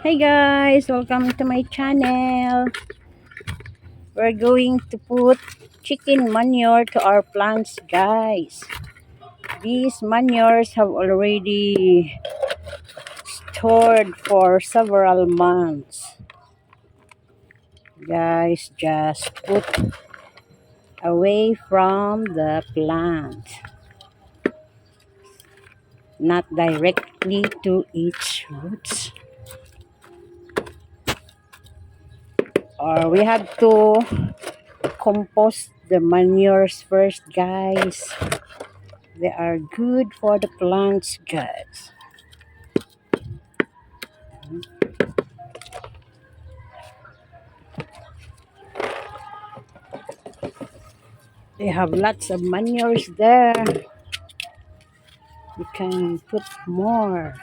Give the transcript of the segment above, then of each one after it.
Hey guys, welcome to my channel. We're going to put chicken manure to our plants, guys. These manures have already stored for several months. Guys, just put away from the plant, not directly to its roots. Or we have to compost the manures first, guys. They are good for the plants, guys. They have lots of manures there. You can put more.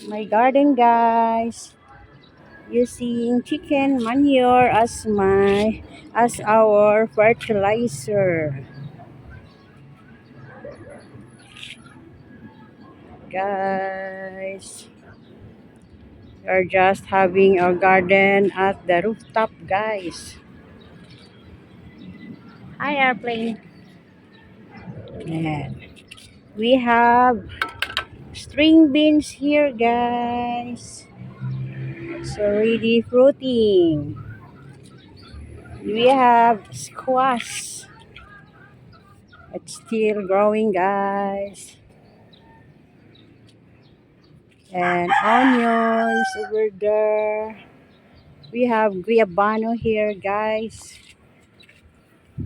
My garden, guys. Using chicken manure as our fertilizer. Guys, we're just having a garden at the rooftop, guys. Hi, airplane. And we have string beans here, guys. It's already fruiting. We have squash. It's still growing, guys. And onions over there. We have guayabano here, guys.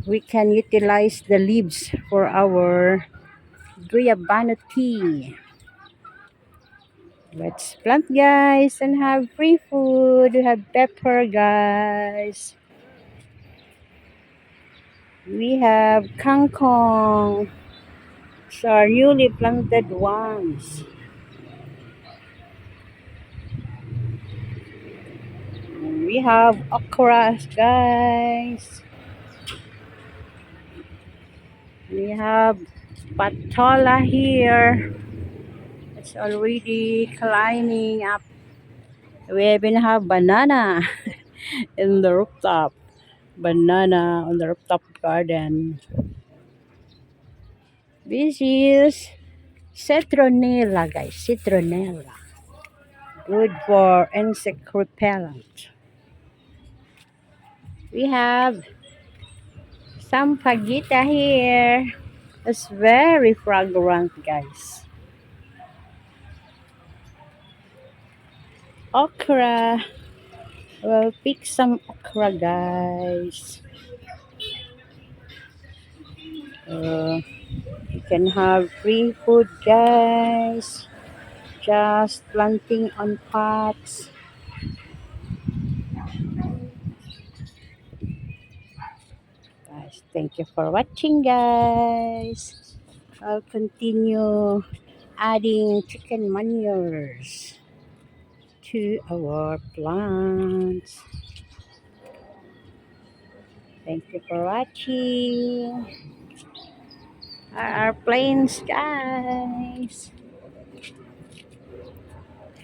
We can utilize the leaves for our guayabano tea. Let's plant, guys, and have free food. We have pepper, guys. We have kangkong. It's our newly planted ones. We have okra, guys. We have patola here. It's already climbing up. We even have banana in the rooftop. Banana on the rooftop garden. This is citronella, guys. Citronella. Good for insect repellent. We have some pagita here. It's very fragrant, guys. Okra. We'll pick some okra, guys. You can have free food, guys. Just planting on pots. Guys, thank you for watching, guys. I'll continue adding chicken manures to our plants. Thank you for watching. Our plains, guys.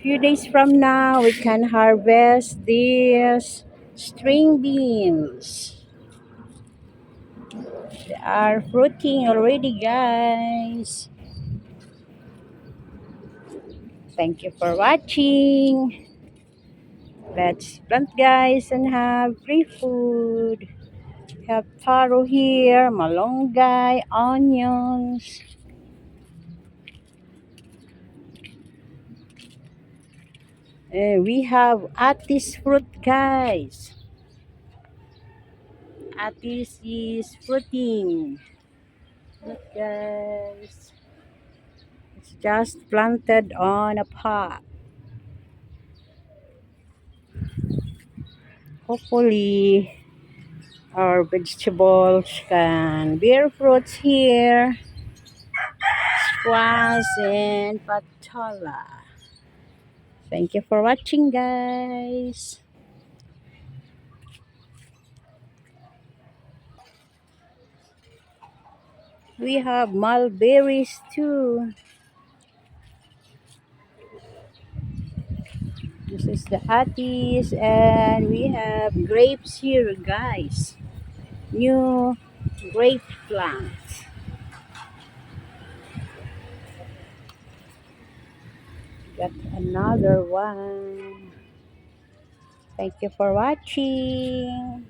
Few days from now, we can harvest these string beans. They are fruiting already, guys. Thank you for watching. Let's plant, guys, and have free food. We have taro here, malunggay, onions. We have atis fruit, guys. Atis is fruiting. Look, guys. It's just planted on a pot. Hopefully, our vegetables can bear fruits here. Squash and patola. Thank you for watching, guys. We have mulberries too. This is the atis, and we have grapes here, guys. New grape plant. Got another one. Thank you for watching.